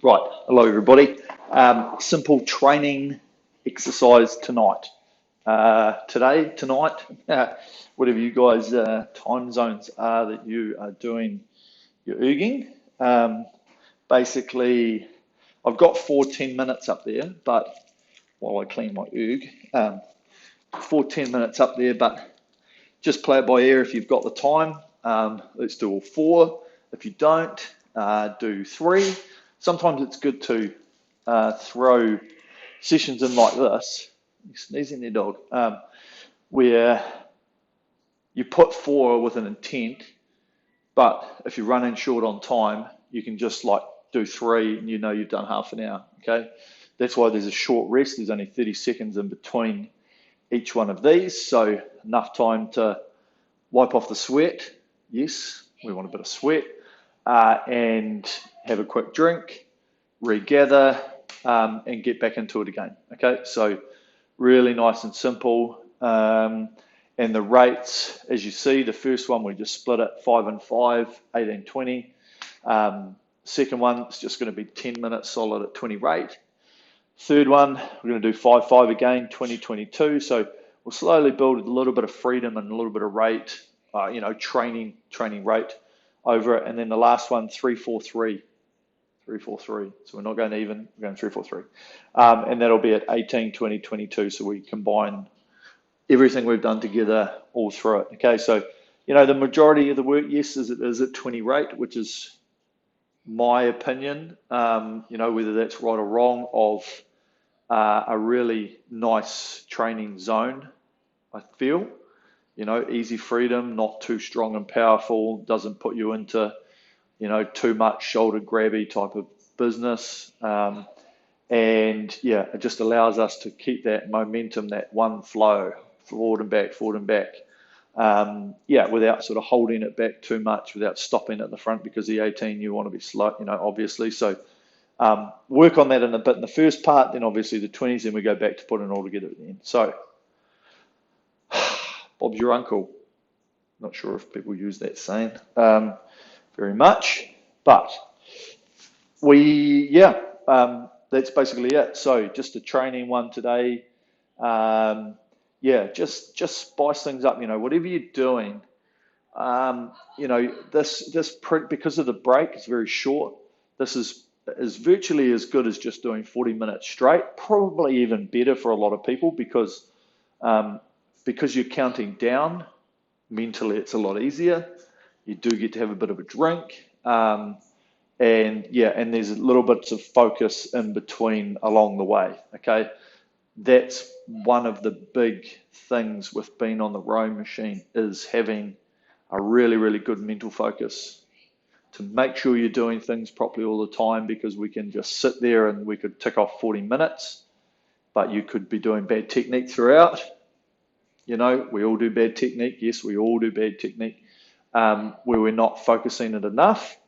Right, hello everybody. Simple training exercise tonight. Tonight, whatever you guys' time zones are that you are doing your erging. Basically, I've got 14 minutes up there, but while I clean my erg, 14 minutes up there, but just play it by ear if you've got the time. Let's do all four. If you don't, do three. Sometimes it's good to throw sessions in like this. You're sneezing there, dog. Where you put four with an intent, but if you're running short on time, you can just like do three and you know you've done half an hour. Okay, that's why there's a short rest. There's only 30 seconds in between each one of these, so enough time to wipe off the sweat. Yes, we want a bit of sweat, and have a quick drink, regather, and get back into it again. Okay, so really nice and simple. And the rates, as you see, the first one we just split it 5 and 5, 18, 20. Second one is just going to be 10 minutes solid at 20 rate. Third one, we're going to do 5, 5 again, 20, 22. So we'll slowly build a little bit of freedom and a little bit of rate, training rate over it. And then the last one, 3, 4, 3. 3, 4, 3. So we're not going even, we're going 3, 4, 3. And that'll be at 18, 20, 22. So we combine everything we've done together all through it. Okay, so, the majority of the work, yes, is at 20 rate, which is my opinion, whether that's right or wrong, of a really nice training zone, I feel. Easy freedom, not too strong and powerful, doesn't put you into, too much shoulder grabby type of business. And yeah, it just allows us to keep that momentum, that one flow, forward and back, without sort of holding it back too much, without stopping at the front, because the 18 you want to be slow, obviously. So work on that in a bit in the first part, then obviously the 20s, then we go back to putting it all together at the end. So Bob's your uncle. Not sure if people use that saying very much, but that's basically it. So just a training one today. Just spice things up. Whatever you're doing, because of the break, it's very short. This is virtually as good as just doing 40 minutes straight. Probably even better for a lot of people because you're counting down. Mentally, it's a lot easier. You do get to have a bit of a drink. And there's little bits of focus in between along the way. Okay, that's one of the big things with being on the rowing machine, is having a really, really good mental focus to make sure you're doing things properly all the time, because we can just sit there and we could tick off 40 minutes, but you could be doing bad technique throughout. We all do bad technique. Yes, we all do bad technique where we're not focusing it enough.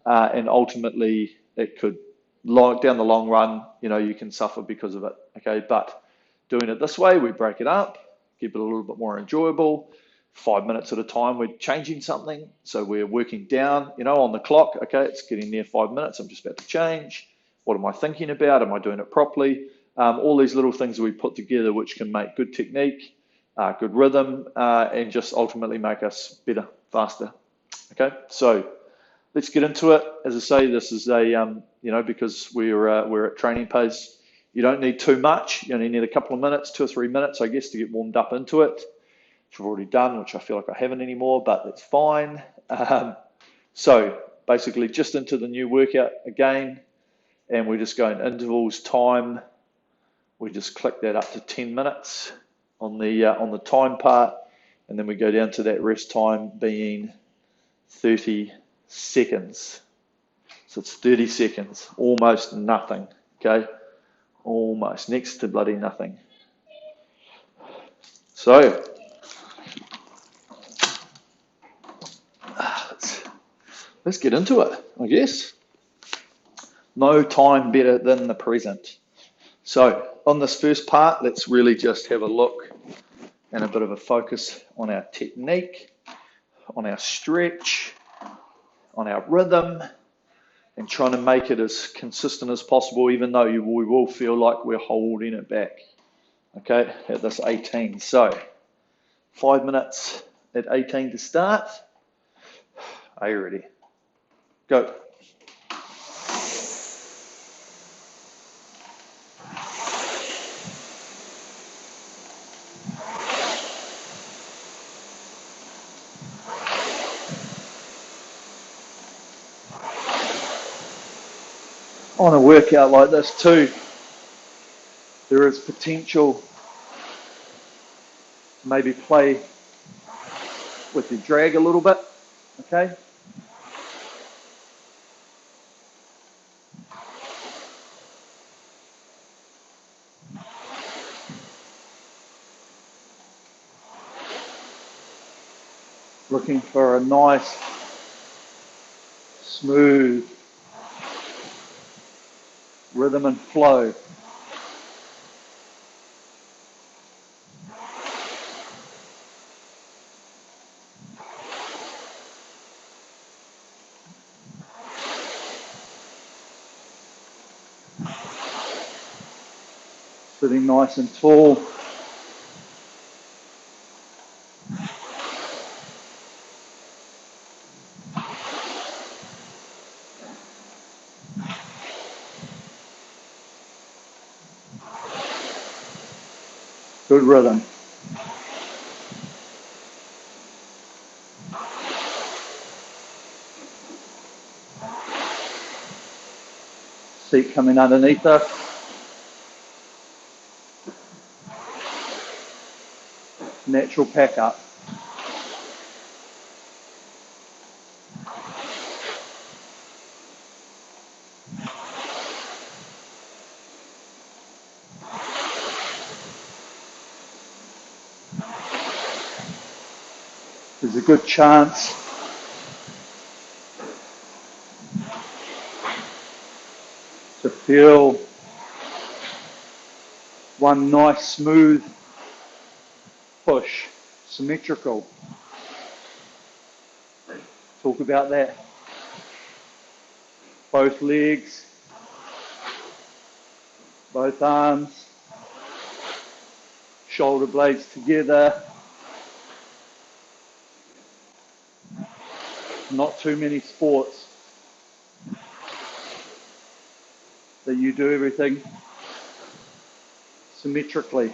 And ultimately, it could, down the long run, you can suffer because of it. Okay, but doing it this way, we break it up, keep it a little bit more enjoyable. 5 minutes at a time, we're changing something. So we're working down, on the clock. Okay, it's getting near 5 minutes. I'm just about to change. What am I thinking about? Am I doing it properly? All these little things that we put together, which can make good technique, good rhythm, and just ultimately make us better, faster. Okay, so let's get into it. As I say, this is because we're at training pace. You don't need too much. You only need a couple of minutes, 2 or 3 minutes, I guess, to get warmed up into it, which I've already done, which I feel like I haven't anymore, but it's fine. So basically just into the new workout again, and we just go in intervals, time. We just click that up to 10 minutes on the time part, and then we go down to that rest time being 30 seconds. So it's 30 seconds, almost nothing, okay? Almost, next to bloody nothing. So, let's get into it, I guess. No time better than the present. So, on this first part, let's really just have a look and a bit of a focus on our technique, on our stretch, on our rhythm, and trying to make it as consistent as possible, even though we will feel like we're holding it back, okay, at this 18. So 5 minutes at 18 to start. Are you ready? Go. On a workout like this too, there is potential to maybe play with your drag a little bit, okay? Looking for a nice, smooth rhythm and flow. Sitting nice and tall. Good rhythm. Seat coming underneath us. Natural pack up. There's a good chance to feel one nice smooth push, symmetrical. Talk about that. Both legs, both arms, shoulder blades together. Not too many sports that you do everything symmetrically.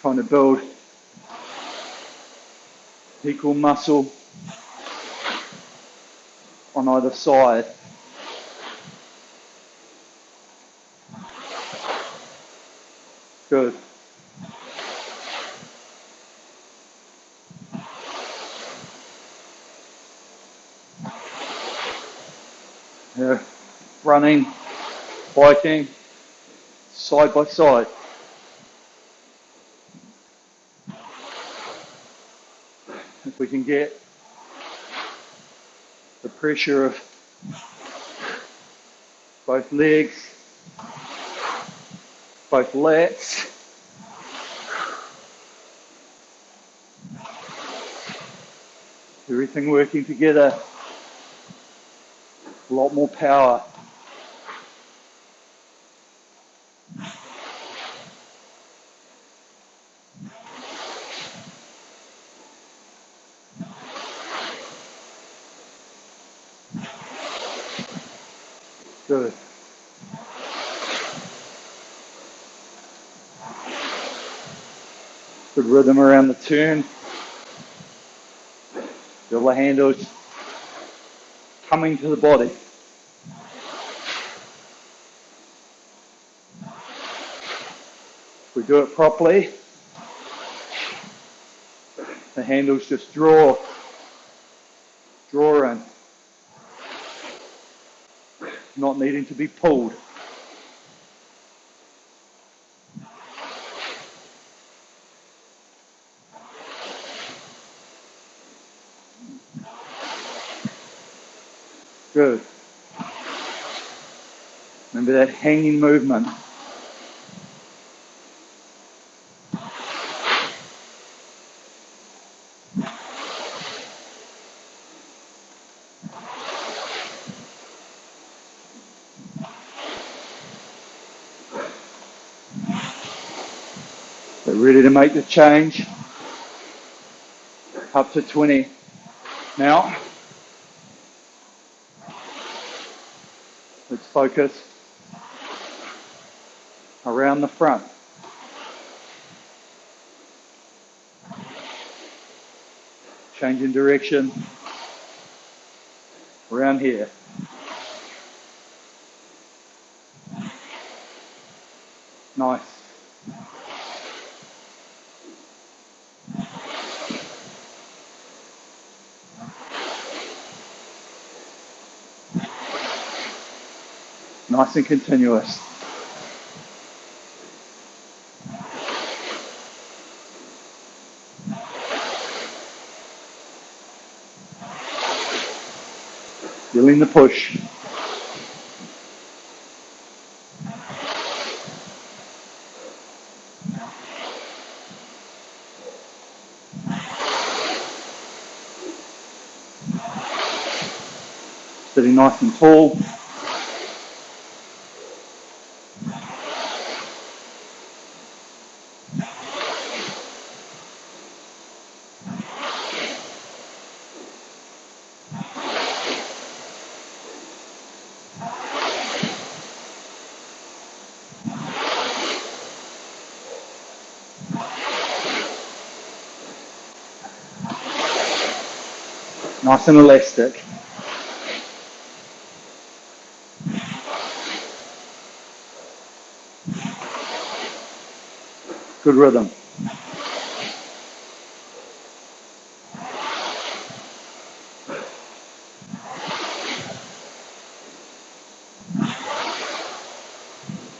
Trying to build equal muscle on either side. Good. Yeah. Running, biking, side by side. If we can get the pressure of both legs, both lats, everything working together, a lot more power. Good. Good rhythm around the turn. Feel the handles coming to the body. If we do it properly, the handles just draw in, not needing to be pulled. Good. Remember that hanging movement. You're ready to make the change. Up to 20. Now, let's focus around the front. Change in direction around here. Nice. Nice and continuous. Feeling the push. Sitting nice and tall. Nice and elastic. Good rhythm.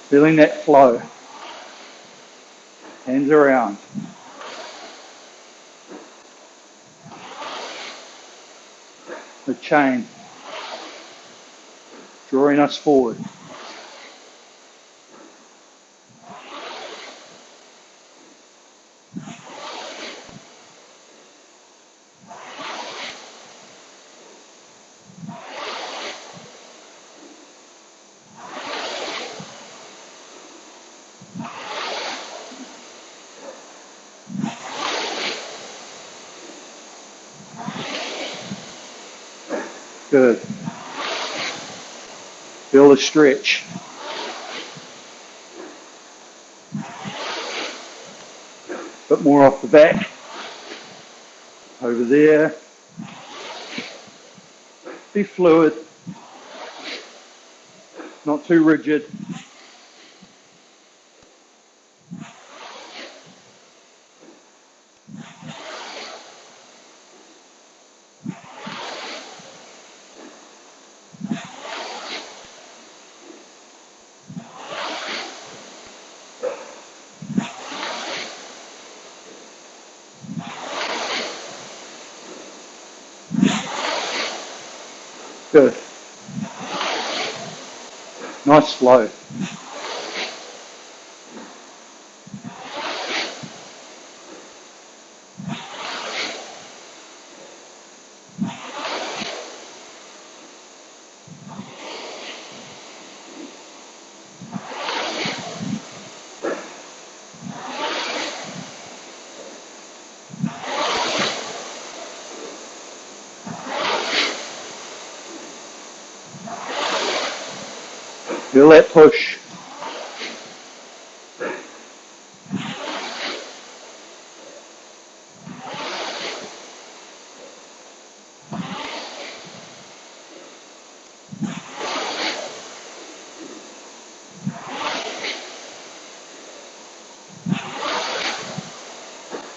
Feeling that flow. Hands around. The chain. Drawing us forward. Good. Feel the stretch. Bit more off the back. Over there. Be fluid. Not too rigid. Good. Nice flow. Feel that push.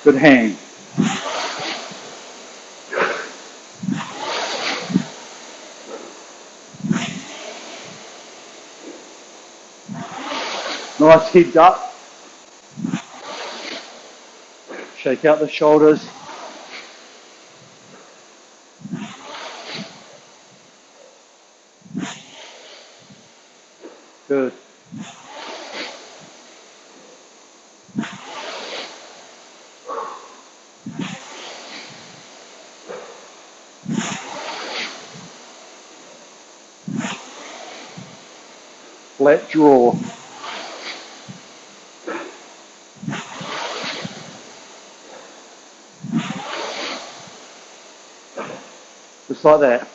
Good hang. Nice head up. Shake out the shoulders. Good. Flat draw. Just like that.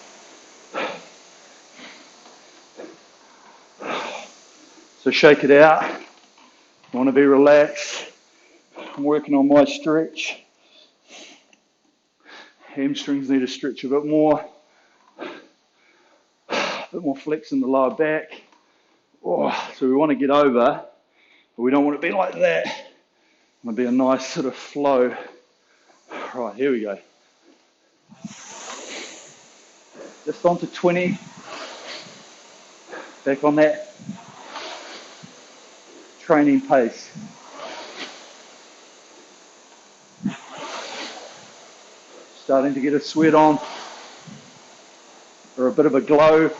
So shake it out. You want to be relaxed. I'm working on my stretch. Hamstrings need to stretch a bit more. A bit more flex in the lower back. Oh, so we want to get over, but we don't want to be like that. It want to be a nice sort of flow. Right, here we go. Just onto 20. Back on that training pace. Starting to get a sweat on or a bit of a glow,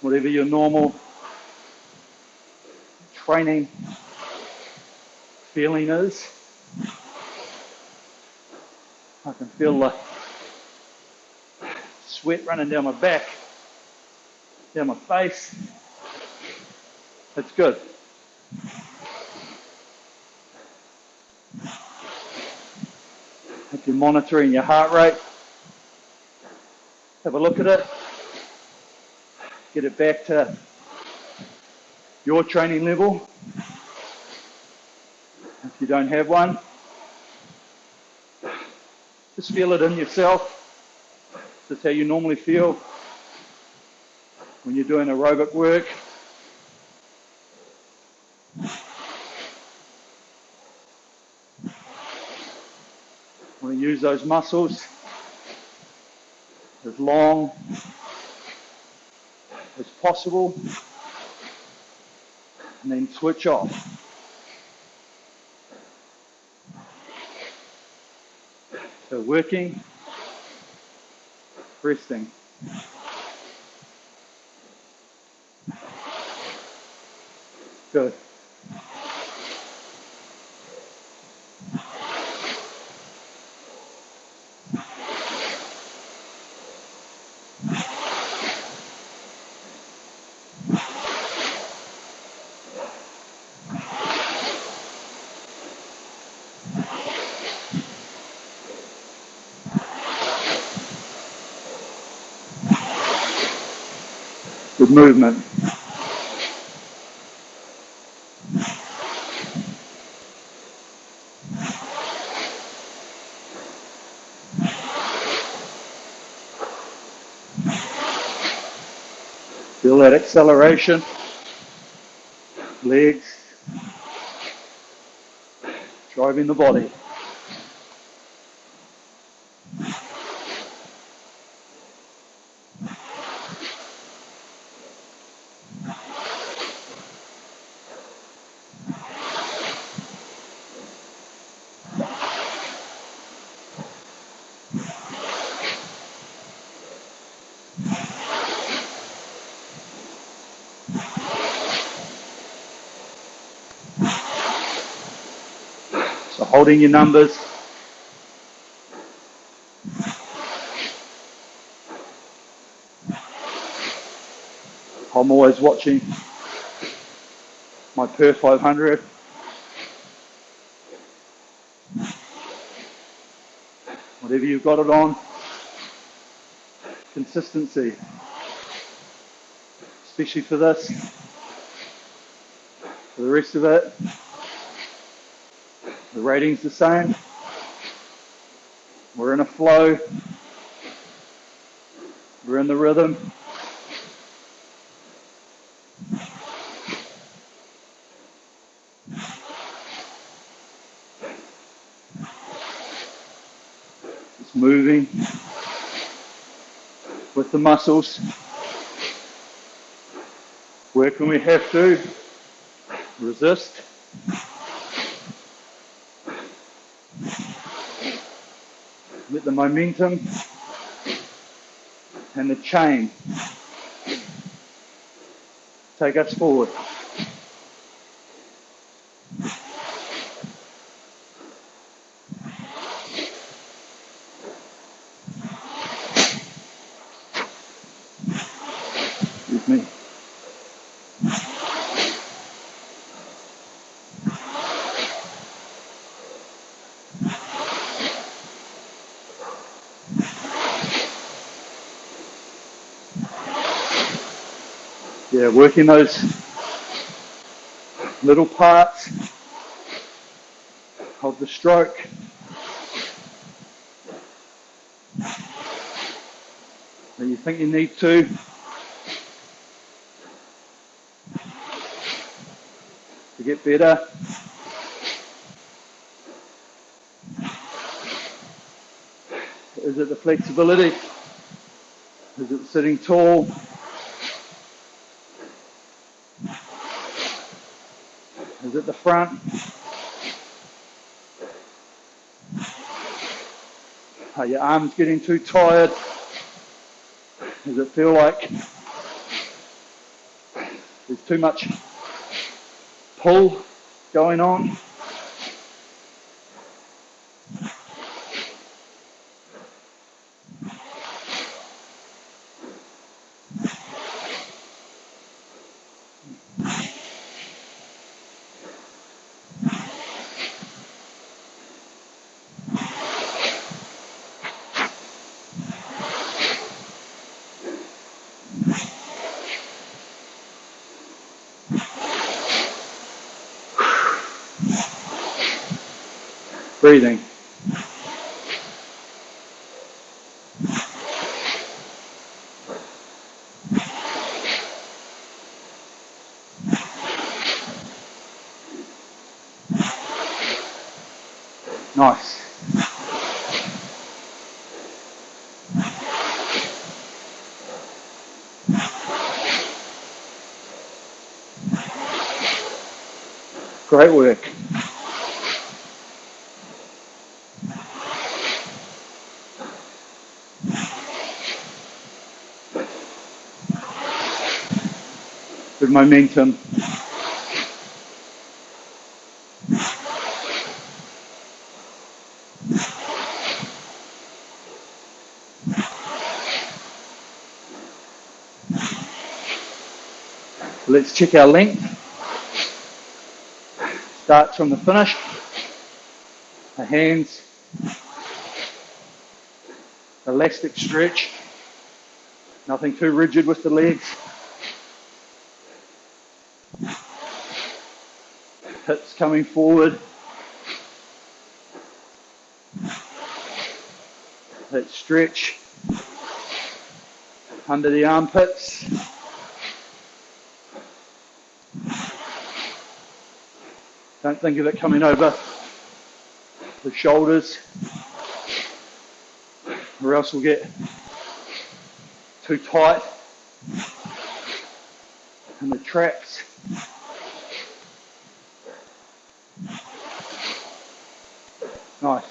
whatever your normal training feeling is. I can feel the sweat running down my back, down my face. That's good. If you're monitoring your heart rate, have a look at it. Get it back to your training level. If you don't have one, just feel it in yourself. Just how you normally feel when you're doing aerobic work. Want to use those muscles as long as possible, and then switch off. So working, resting. Good. Good movement. Feel that acceleration. Legs driving the body. So holding your numbers. I'm always watching my per 500. Whatever you've got it on, consistency, especially for this. For the rest of it, the rating's the same. We're in a flow. We're in the rhythm. It's moving with the muscles. Work when we have to. Resist. Let the momentum and the chain take us forward. Excuse me. Yeah, working those little parts of the stroke. That you think you need to get better. Is it the flexibility? Is it sitting tall? Is it the front? Are your arms getting too tired? Does it feel like there's too much pull going on? Breathing. Nice. Great work. Good momentum. Let's check our length. Starts from the finish. The hands. Elastic stretch. Nothing too rigid with the legs. Hips coming forward. That stretch under the armpits. Don't think of it coming over the shoulders, or else we'll get too tight in the traps. Nice.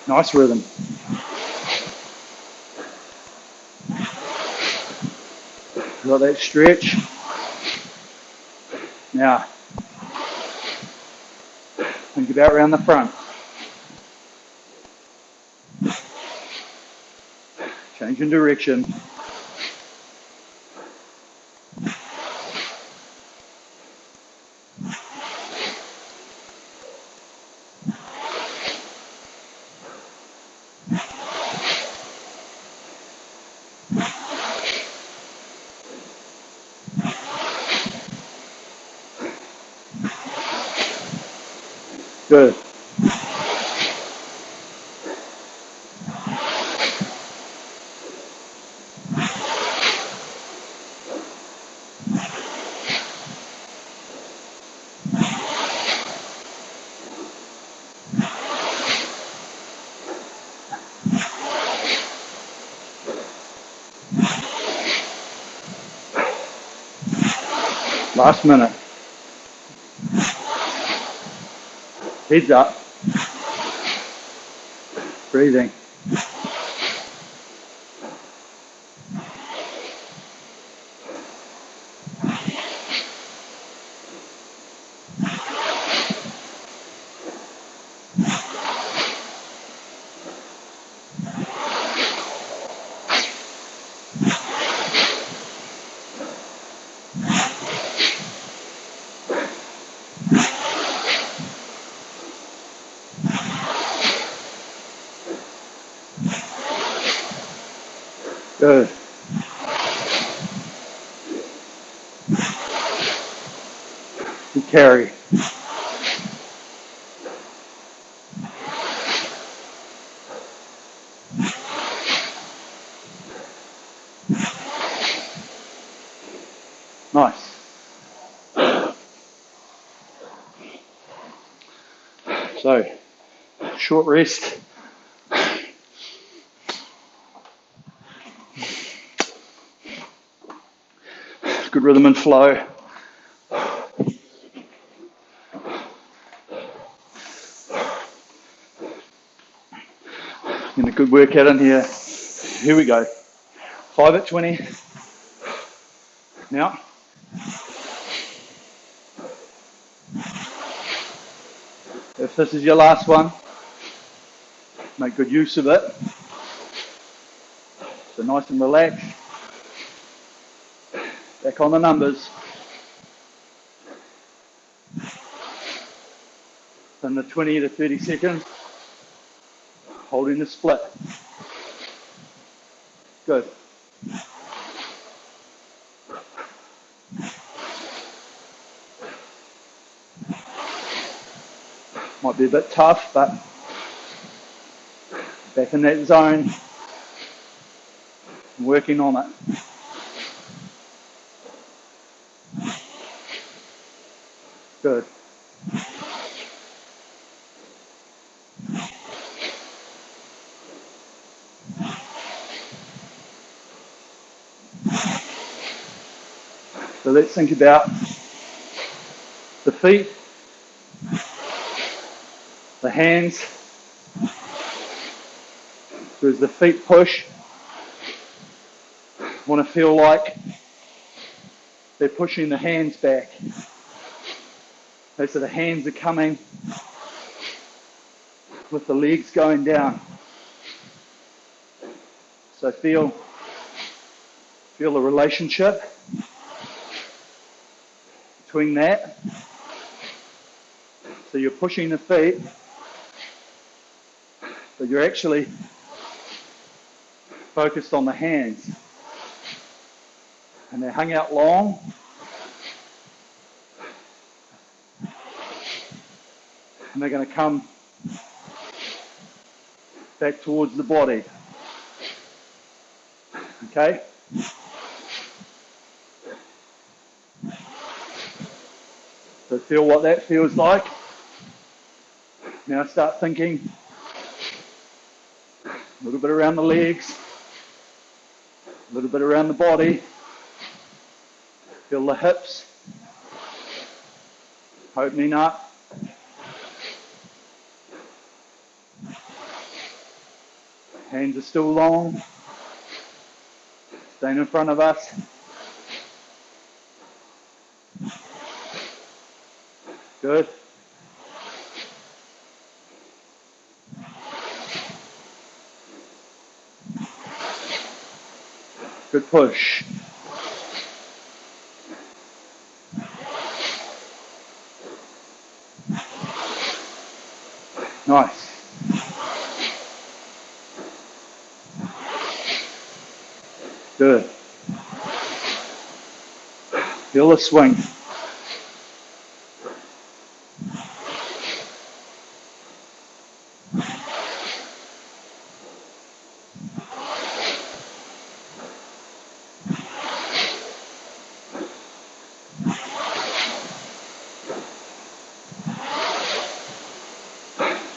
Nice rhythm. Got that stretch. Now, think about around the front. Change in direction. Good. Last minute. Heads up. Breathing. Good. Good carry. Nice. So, short rest. Good rhythm and flow. And a good workout in here. Here we go. 5 at 20. Now. If this is your last one, make good use of it. So nice and relaxed. Back on the numbers. Then the 20 to 30 seconds, holding the split. Good. Might be a bit tough, but back in that zone, working on it. Good. So let's think about the feet, the hands. So as the feet push, want to feel like they're pushing the hands back. Okay, so the hands are coming with the legs going down. So feel the relationship between that. So you're pushing the feet, but you're actually focused on the hands. And they're hung out long. And they're going to come back towards the body. Okay? So feel what that feels like. Now start thinking a little bit around the legs, a little bit around the body. Feel the hips opening up. Hands are still long, staying in front of us. Good. Good push. Nice. Good. Feel the swing.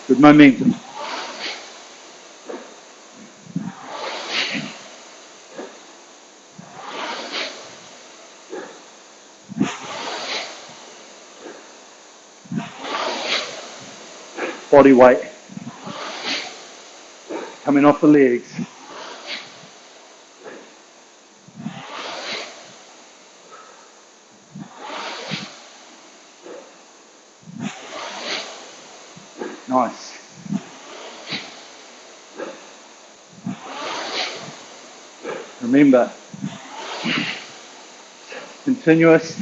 Good momentum. Body weight coming off the legs. Nice. Remember, continuous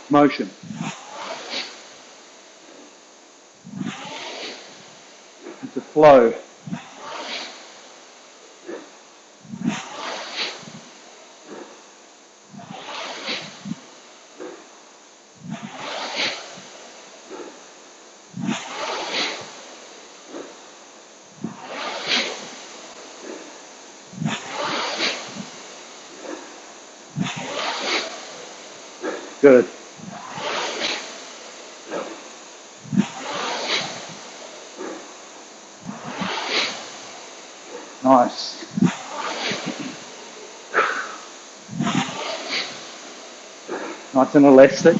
motion. It's a flow. Good. Nice. Nice and elastic.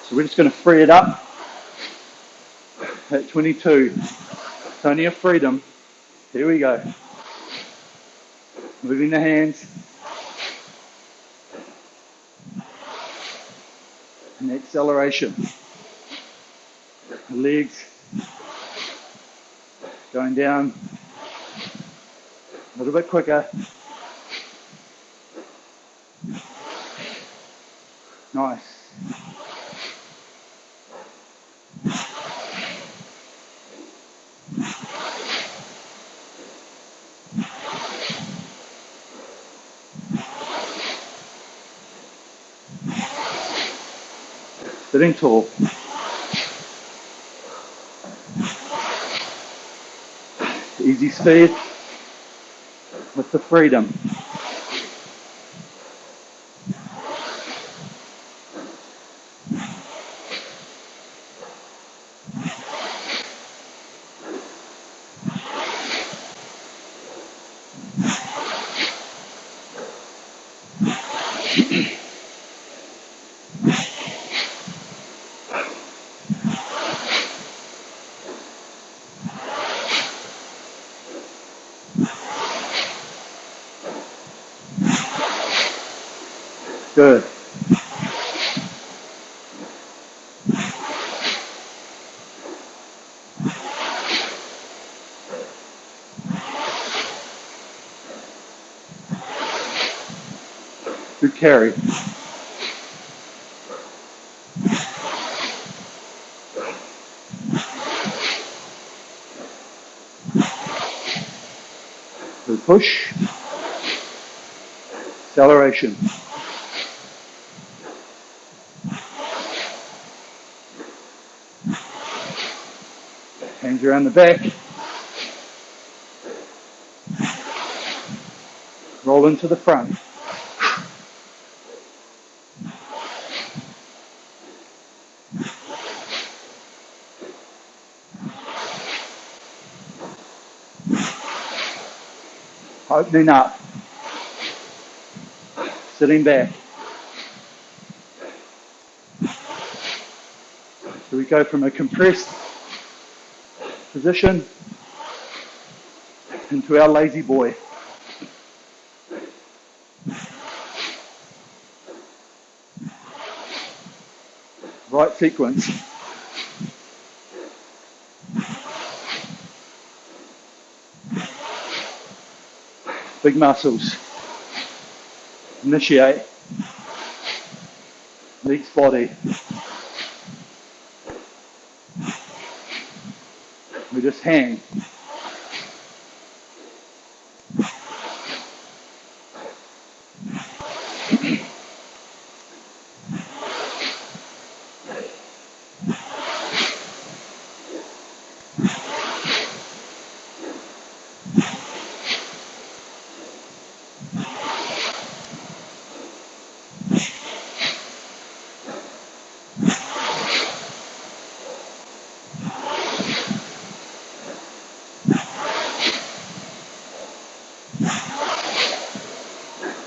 So we're just going to free it up at 22. It's only a freedom. Here we go. Moving the hands. And acceleration. The legs going down a little bit quicker. Nice. Sitting tall. Easy speed with the freedom. Good. Good carry. Good push. Acceleration. Hands around the back. Roll into the front. Opening up. Sitting back. So we go from a compressed position into our lazy boy. Right sequence. Big muscles. Initiate. Legs body. We just hang.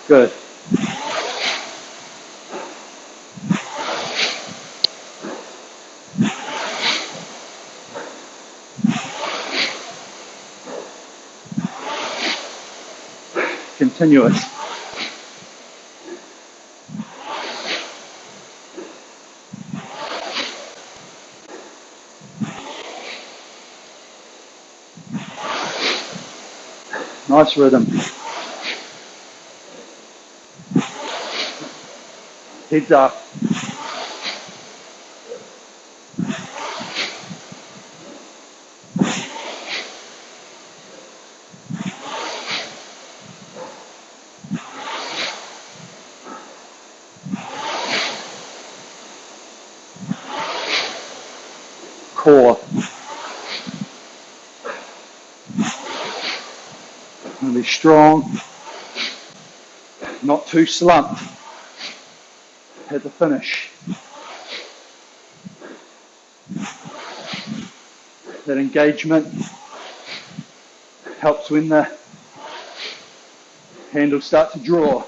Good. Continuous. Nice rhythm. Heads up. Core. be strong, not too slumped at the finish. That engagement helps when the handles start to draw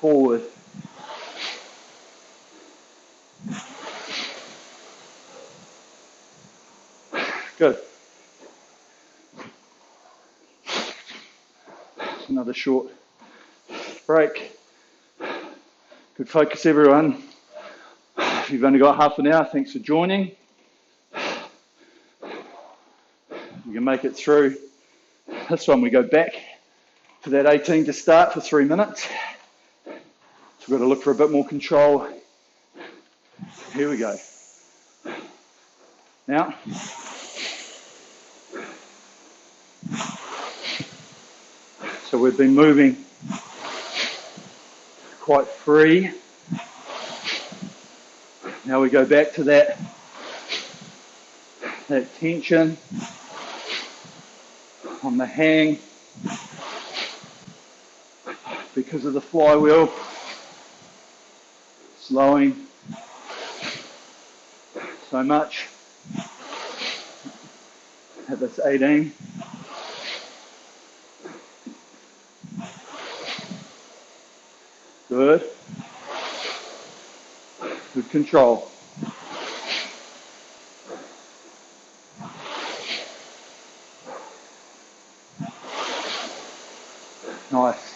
forward. Good. Another short break. Good focus, everyone. If you've only got half an hour, thanks for joining. You can make it through. This one we go back to that 18 to start for 3 minutes. So we've got to look for a bit more control. Here we go. Now, so we've been moving quite free. Now we go back to that tension on the hang because of the flywheel, slowing so much at this 18. Good. Good control. Nice.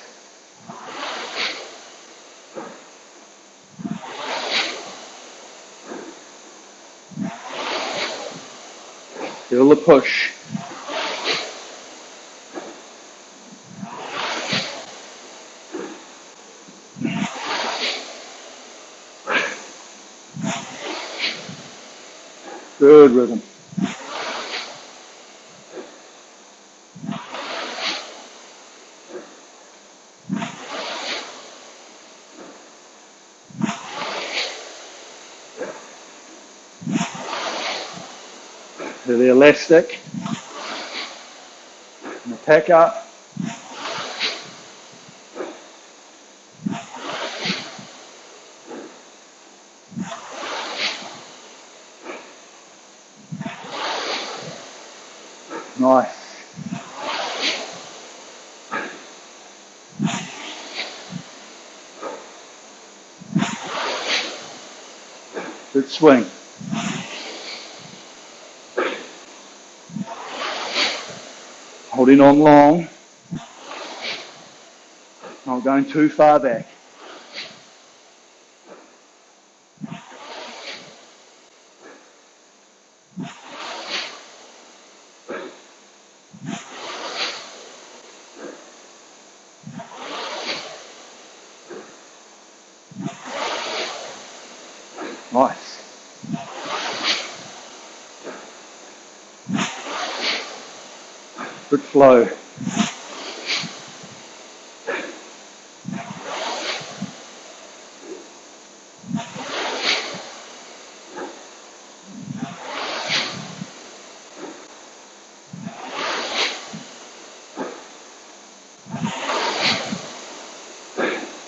Feel the push. Good rhythm. To the elastic. And the pack up. Nice. Good swing. Holding on long. Not going too far back. Nice. Good flow.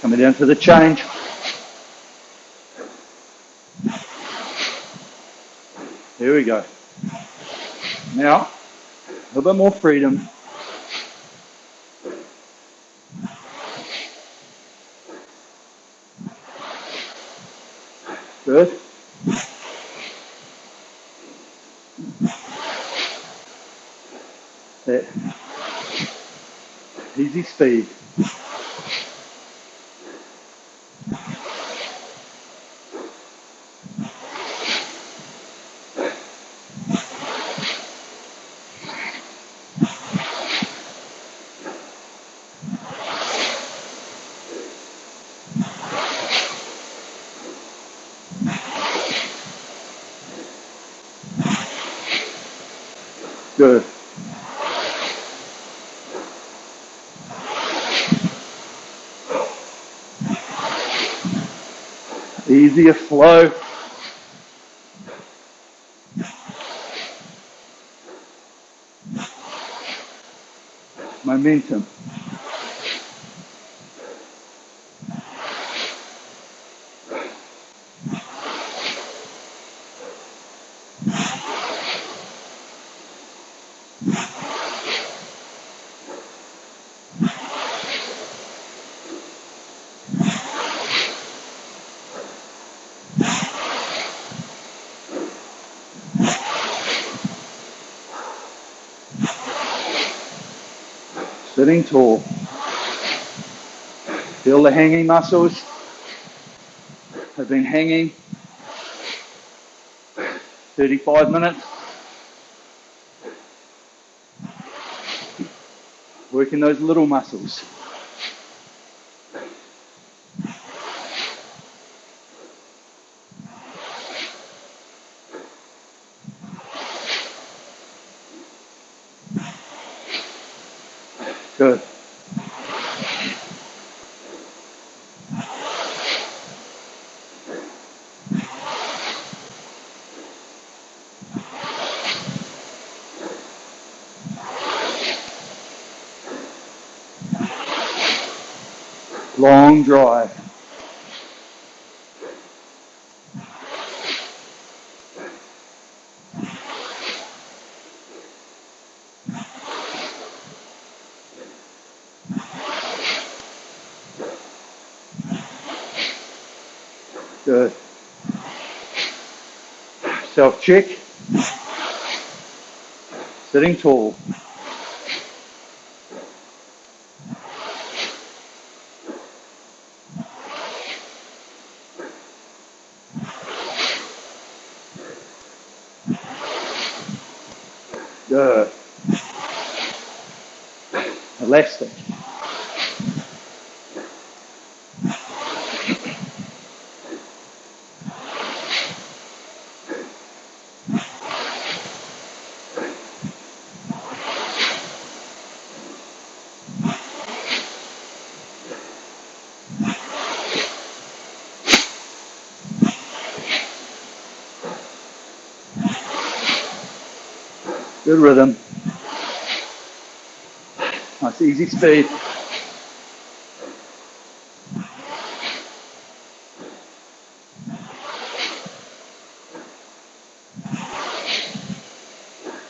Coming down to the change. Here we go. Now, a little bit more freedom. Good. That easy speed. Good. Easier flow. momentum. Sitting tall. Feel the hanging muscles. I've been hanging 35 minutes. Working those little muscles. Good. Long drive. Good. Self-check. Sitting tall. Good. Elastic. Good rhythm. Nice easy speed.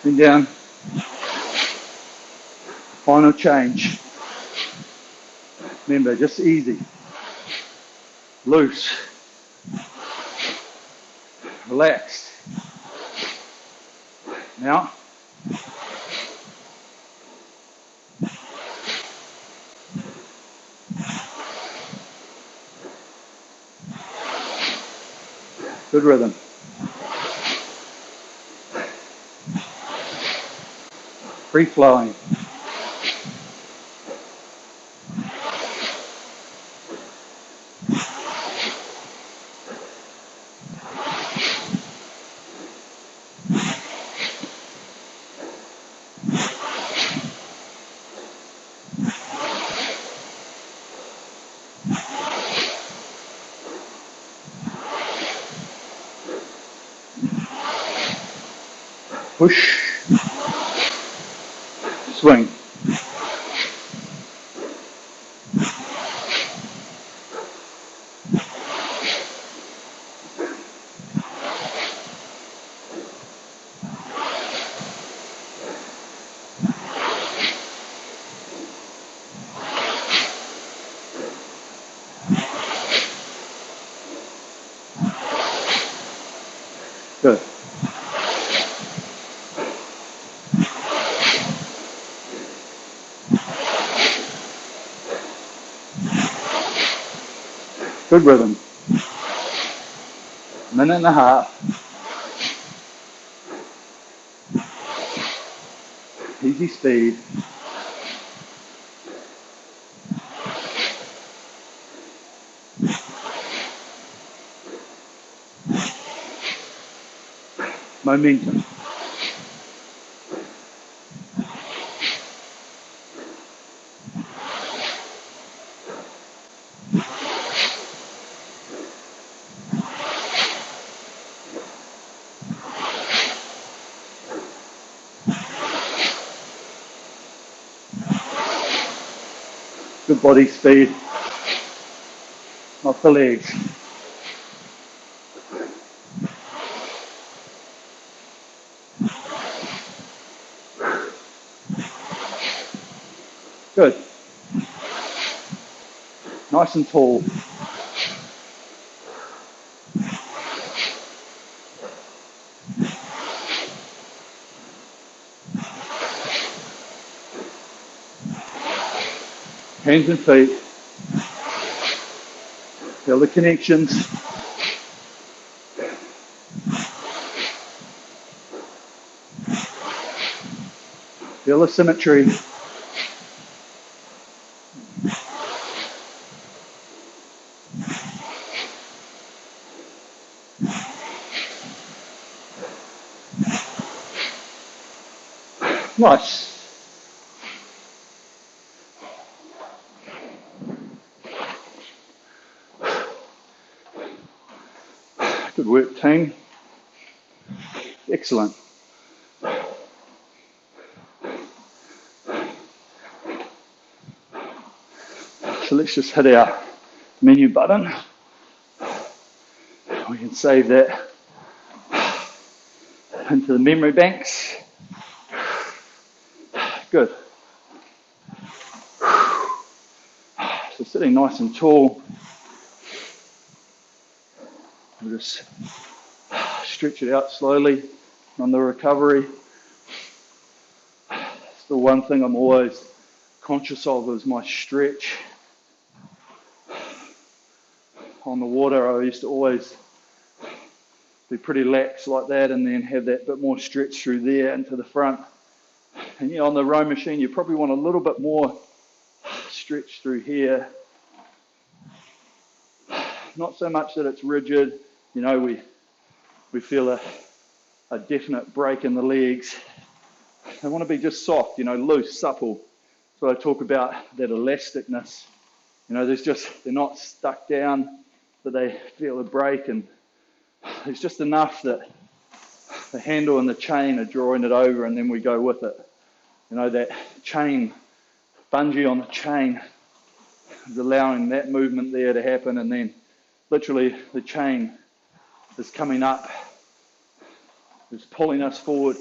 And down. Final change. Remember, just easy. Loose. Relaxed. Now. Good rhythm. Free flowing. Push. Swing. Good. Good rhythm. Minute and a half. Easy speed. Momentum. Good body speed, not the legs. Good. Nice and tall. Hands and feet. Feel the connections. Feel the symmetry. Nice. Good work, team. Excellent. So let's just hit our menu button. We can save that into the memory banks. Good. So sitting nice and tall. We'll just stretch it out slowly on the recovery. Still one thing I'm always conscious of is my stretch. On the water, I used to always be pretty lax like that and then have that bit more stretch through there into the front. And yeah, on the row machine, you probably want a little bit more stretch through here. Not so much that it's rigid. You know, we feel a definite break in the legs. They want to be just soft, you know, loose, supple. So I talk about that elasticness. You know, they're not stuck down, but they feel a break, and there's just enough that the handle and the chain are drawing it over, and then we go with it. You know, that chain, bungee on the chain is allowing that movement there to happen, and then literally the chain is coming up, is pulling us forward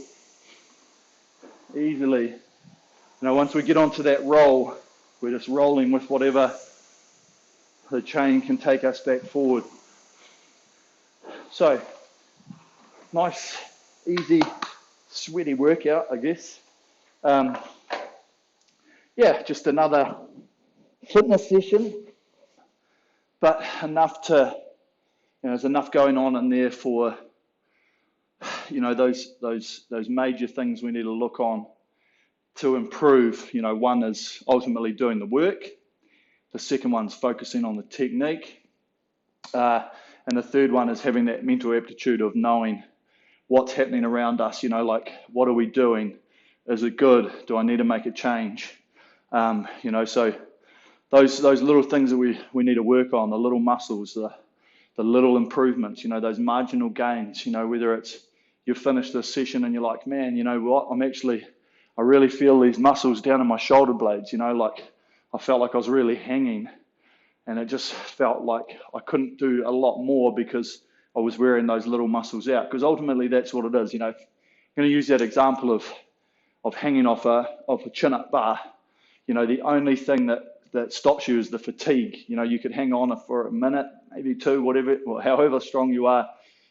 easily. You know, once we get onto that roll, we're just rolling with whatever the chain can take us back forward. So, nice, easy, sweaty workout, I guess. Yeah, just another fitness session, but enough to, you know, there's enough going on in there for, you know, those major things we need to look on to improve. You know, one is ultimately doing the work. The second one's focusing on the technique. And the third one is having that mental aptitude of knowing what's happening around us. You know, like, what are we doing? Is it good? Do I need to make a change? You know, so those little things that we need to work on, the little muscles, the little improvements, you know, those marginal gains, you know, whether it's you finish this session and you're like, man, you know what, I really feel these muscles down in my shoulder blades, you know, like I felt like I was really hanging, and it just felt like I couldn't do a lot more because I was wearing those little muscles out. Because ultimately that's what it is, you know. I'm going to use that example of hanging off a chin-up bar. You know, the only thing that stops you is the fatigue. You know, you could hang on for a minute, maybe two, whatever, or however strong you are,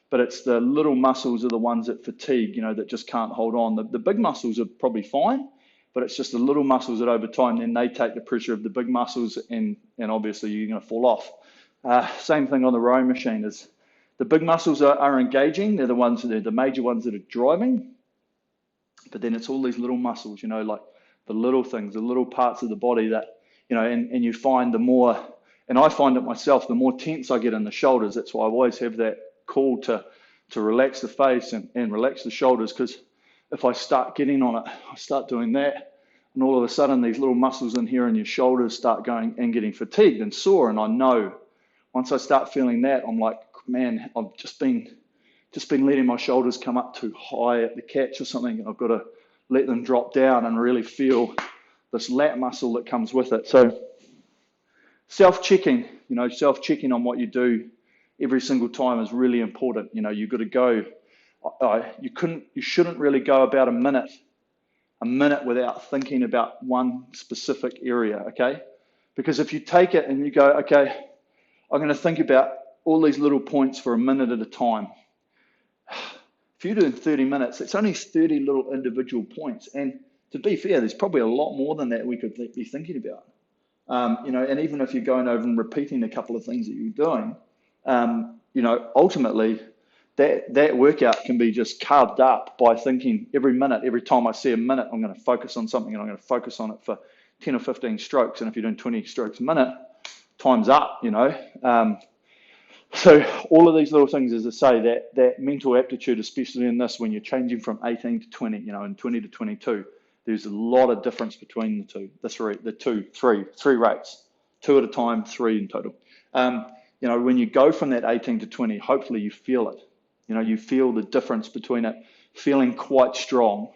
but it's the little muscles are the ones that fatigue, you know, that just can't hold on. The big muscles are probably fine, but it's just the little muscles that over time, then they take the pressure of the big muscles, and obviously you're going to fall off. Same thing on the rowing machine is the big muscles are engaging. They're the major ones that are driving, but then it's all these little muscles, you know, like the little things, the little parts of the body that, you know, and you find the more, and I find it myself, the more tense I get in the shoulders. That's why I always have that call to relax the face and relax the shoulders, because if I start getting on it, I start doing that, and all of a sudden these little muscles in here in your shoulders start going and getting fatigued and sore. And I know once I start feeling that, I'm like, man, I've just been letting my shoulders come up too high at the catch or something, and I've got to let them drop down and really feel this lat muscle that comes with it. So Self-checking, self-checking on what you do every single time is really important. You've got to go. You shouldn't really go about a minute without thinking about one specific area, okay? Because if you take it and you go, okay, I'm going to think about all these little points for a minute at a time. If you're doing 30 minutes, it's only 30 little individual points. And to be fair, there's probably a lot more than that we could be thinking about. And even if you're going over and repeating a couple of things that you're doing, ultimately that workout can be just carved up by thinking every minute, every time I see a minute, I'm going to focus on something and I'm going to focus on it for 10 or 15 strokes. And if you're doing 20 strokes a minute, time's up, So all of these little things, as I say, that mental aptitude, especially in this, when you're changing from 18 to 20, and 20 to 22, there's a lot of difference between the two. Three rates, 2 at a time, 3 in total. When you go from that 18 to 20, hopefully you feel it. You feel the difference between it feeling quite strong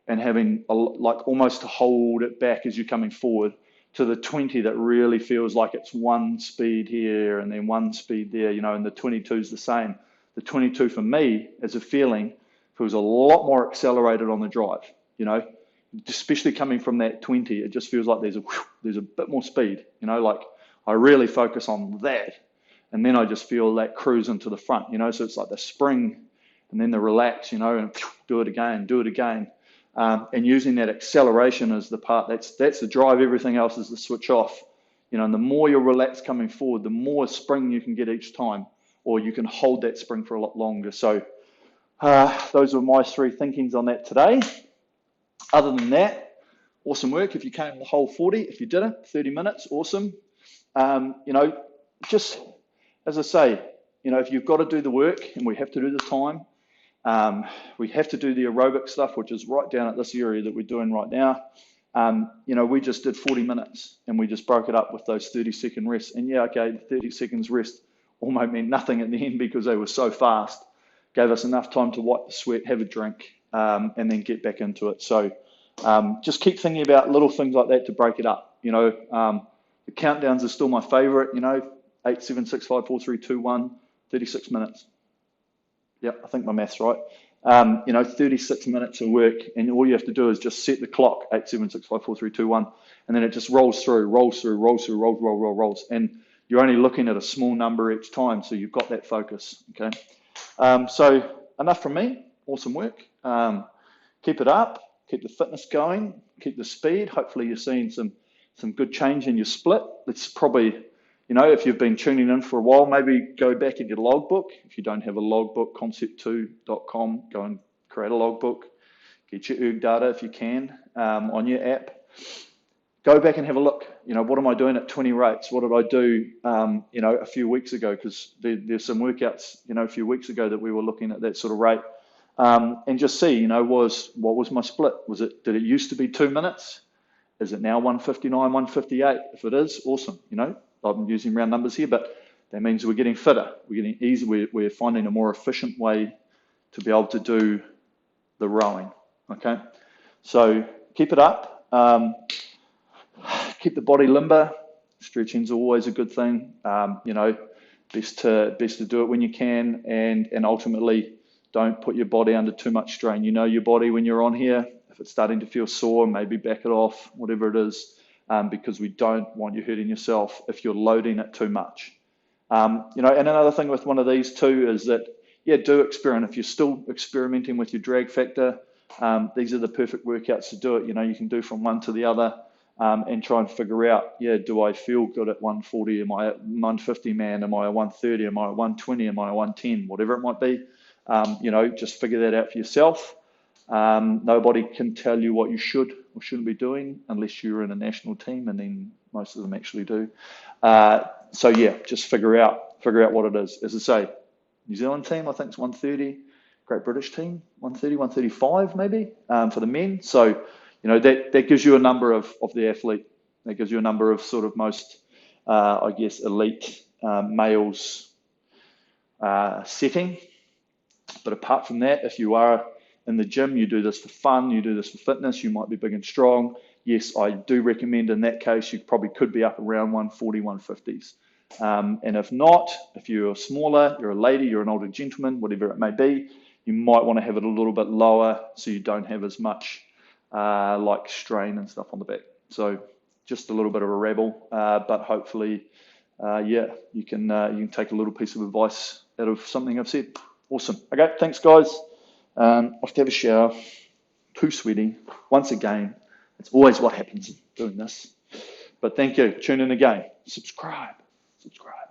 and having almost to hold it back as you're coming forward, to the 20 that really feels like it's one speed here and then one speed there, and the 22 is the same. The 22 for me, as a feeling, feels a lot more accelerated on the drive, especially coming from that 20, it just feels like there's a bit more speed, I really focus on that. And then I just feel that cruise into the front, so it's like the spring and then the relax, and do it again. And using that acceleration as the part, that's the drive, everything else is the switch off. And the more you're relaxed coming forward, the more spring you can get each time, or you can hold that spring for a lot longer. So those are my 3 thinkings on that today. Other than that, awesome work. If you came the whole 40, if you didn't, 30 minutes, awesome. Just as I say, if you've got to do the work, and we have to do the time, we have to do the aerobic stuff, which is right down at this area that we're doing right now. We just did 40 minutes and we just broke it up with those 30-second rests. And 30 seconds rest almost meant nothing at the end because they were so fast. Gave us enough time to wipe the sweat, have a drink, and then get back into it. So just keep thinking about little things like that to break it up. The countdowns are still my favorite, 8, 7, 6, 5, 4, 3, 2, 1, 36 minutes. Yep, I think my math's right. 36 minutes of work, and all you have to do is just set the clock, 8, 7, 6, 5, 4, 3, 2, 1, and then it just rolls, and you're only looking at a small number each time, so you've got that focus, okay? So enough from me, awesome work. Keep it up, keep the fitness going, keep the speed. Hopefully you're seeing some good change in your split. It's probably, if you've been tuning in for a while, maybe go back in your logbook. If you don't have a logbook, concept2.com, go and create a logbook. Get your erg data if you can on your app. Go back and have a look. What am I doing at 20 rates? What did I do, a few weeks ago? Because there's some workouts, a few weeks ago that we were looking at that sort of rate. And just see, what was my split? Did it used to be 2 minutes? Is it now 159, 158? If it is, awesome. I'm using round numbers here, but that means we're getting fitter. We're getting easier. We're finding a more efficient way to be able to do the rowing. Okay, so keep it up. Keep the body limber. Stretching's always a good thing. Best to do it when you can, and ultimately don't put your body under too much strain. Your body when you're on here. If it's starting to feel sore, maybe back it off, whatever it is, because we don't want you hurting yourself if you're loading it too much. And another thing with one of these too is that, do experiment. If you're still experimenting with your drag factor, these are the perfect workouts to do it. You can do from one to the other and try and figure out, do I feel good at 140? Am I at 150 man? Am I at 130? Am I at 120? Am I at 110? Whatever it might be, just figure that out for yourself. Nobody can tell you what you should or shouldn't be doing unless you're in a national team, and then most of them actually do. Just figure out what it is. As I say, New Zealand team, I think it's 130. Great British team, 130, 135 maybe for the men. So, that gives you a number of the athlete. That gives you a number of sort of most, elite males setting. But apart from that, if you are in the gym, you do this for fun, you do this for fitness, you might be big and strong, yes, I do recommend in that case, you probably could be up around 140, 150s. And if not, if you're smaller, you're a lady, you're an older gentleman, whatever it may be, you might want to have it a little bit lower so you don't have as much like strain and stuff on the back. So just a little bit of a rebel, but hopefully, yeah, you can take a little piece of advice out of something I've said. Awesome. Okay, thanks guys. Off to have a shower. Too sweaty. Once again, it's always what happens doing this. But thank you. Tune in again. Subscribe. Subscribe.